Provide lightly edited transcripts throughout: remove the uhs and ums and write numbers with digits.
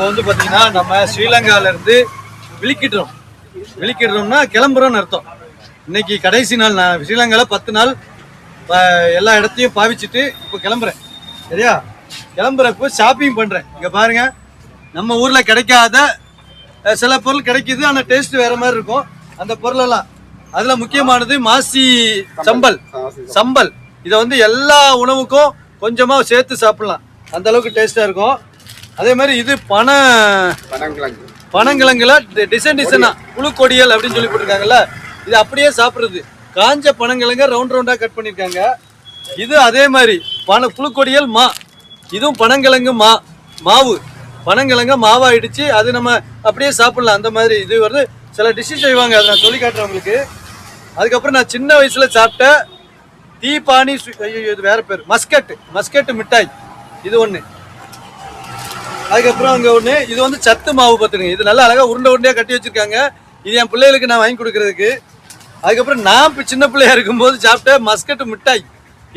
இப்போ வந்து பார்த்தீங்கன்னா நம்ம ஸ்ரீலங்காவிலேருந்து விழிக்கிடுறோம்னா கிளம்புறோம்னு அர்த்தம். இன்னைக்கு கடைசி நாள். நான் ஸ்ரீலங்காவில் 10 நாள் எல்லா இடத்தையும் பாவிச்சுட்டு இப்போ கிளம்புறேன். சரியா? கிளம்புறப்போ ஷாப்பிங் பண்ணுறேன். இங்கே பாருங்க, நம்ம ஊரில் கிடைக்காத சில பொருள் கிடைக்குது, ஆனால் டேஸ்ட் வேற மாதிரி இருக்கும். அந்த பொருளெல்லாம் அதில் முக்கியமானது மாசி சம்பல். இதை வந்து எல்லா உணவுக்கும் கொஞ்சமாக சேர்த்து சாப்பிடலாம், அந்த அளவுக்கு டேஸ்ட்டாக இருக்கும். அதே மாதிரி இது பனங்கிழங்குல டிசைனா புழுக்கொடியல் அப்படின்னு சொல்லி போட்டிருக்காங்கல்ல, இது அப்படியே சாப்பிட்றது. காஞ்ச பனங்கிழங்க ரவுண்டா கட் பண்ணியிருக்காங்க. இது அதே மாதிரி புழுக்கொடியல் இதுவும் பனங்கிழங்கு மாவு. பனங்கிழங்க மாவா இடிச்சு அது நம்ம அப்படியே சாப்பிடலாம். அந்த மாதிரி இது வந்து சில டிஷ்ஷு செய்வாங்க, அதை நான் சொல்லி காட்டுறேன் உங்களுக்கு. அதுக்கப்புறம் நான் சின்ன வயசுல சாப்பிட்ட தீபானி, இது வேற பேர், மஸ்கட் மிட்டாய், இது ஒன்று. அதுக்கப்புறம் அங்கே ஒன்று, இது வந்து சத்து மாவு பார்த்துருங்க. இது நல்லா அழகாக உருண்டையாக கட்டி வச்சிருக்காங்க. இது என் பிள்ளைகளுக்கு நான் வாங்கி கொடுக்கறதுக்கு. அதுக்கப்புறம் நான் சின்ன பிள்ளையா இருக்கும்போது சாப்பிட்ட மஸ்கட் மிட்டாய்,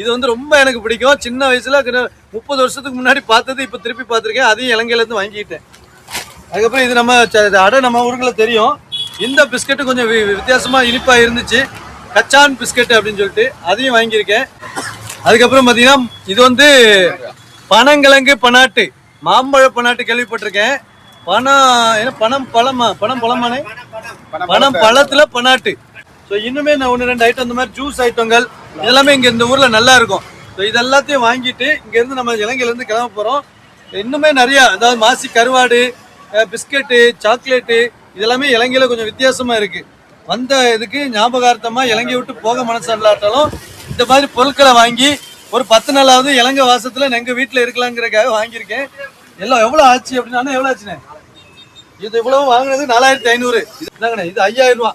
இது வந்து ரொம்ப எனக்கு பிடிக்கும். சின்ன வயசுல 30 வருஷத்துக்கு முன்னாடி பார்த்தது, இப்போ திருப்பி பார்த்துருக்கேன். அதையும் இலங்கையிலேருந்து வாங்கிக்கிட்டேன். அதுக்கப்புறம் இது நம்ம ஊருக்குள்ள தெரியும். இந்த பிஸ்கட்டு கொஞ்சம் வித்தியாசமாக இனிப்பாக இருந்துச்சு, கச்சான் பிஸ்கட் அப்படின்னு சொல்லிட்டு அதையும் வாங்கியிருக்கேன். அதுக்கப்புறம் பார்த்தீங்கன்னா இது வந்து பனங்கிழங்கு பனாட்டு, மாம்பழ பனாட்டு கேள்விப்பட்டிருக்கேன். பனம் பழத்துல பனாட்டு. ஸோ இன்னுமே நான் 1-2 ஐட்டம் இந்த மாதிரி ஜூஸ் ஐட்டங்கள் இதெல்லாமே இங்கே இந்த ஊரில் நல்லா இருக்கும். ஸோ இது எல்லாத்தையும் வாங்கிட்டு இங்கேருந்து நம்ம இலங்கையிலேருந்து கிளம்ப போகிறோம். இன்னுமே நிறையா, அதாவது மாசி கருவாடு, பிஸ்கெட்டு, சாக்லேட்டு, இதெல்லாமே இலங்கையில் கொஞ்சம் வித்தியாசமாக இருக்குது. வந்த இதுக்கு ஞாபகார்த்தமாக இலங்கை விட்டு போக மனசாட்டாலும் இந்த மாதிரி பொருட்களை வாங்கி ஒரு 10 நாளாவது இலங்கை வாசத்தில் எங்கள் வீட்டில் இருக்கலாங்கிறதுக்காக வாங்கியிருக்கேன். எல்லாம் எவ்வளோ ஆச்சு அப்படின்னா, எவ்வளோ ஆச்சுண்ணே? இது இவ்வளவு வாங்கினது 4500. இதுதாங்கண்ணே, இது 5000 ரூபா.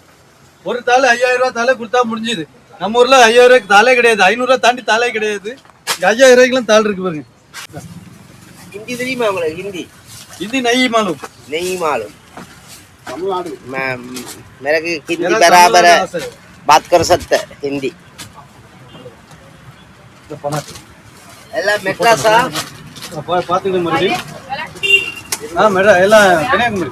ஒரு தாள் 5000 ரூபா தாளே கொடுத்தா முடிஞ்சுது. நம்ம ஊரில் 5000 ரூபாய்க்கு தாளே கிடையாது, 500 ரூபா தாண்டி தாளே கிடையாது. இங்கே 5000 ரூபாய்க்குலாம் தாள் இருக்கு பாருங்க. हिंदी தெரியுமா உங்களுக்கு? हिंदी नहीं मालूम मेरे को हिंदी बराबर बात कर सकते हिंदी. எல்லாம் மெட்ராஸா பார்த்துக்கிட்டு மறுபடியும் எல்லாம் கன்னியாகுமரி.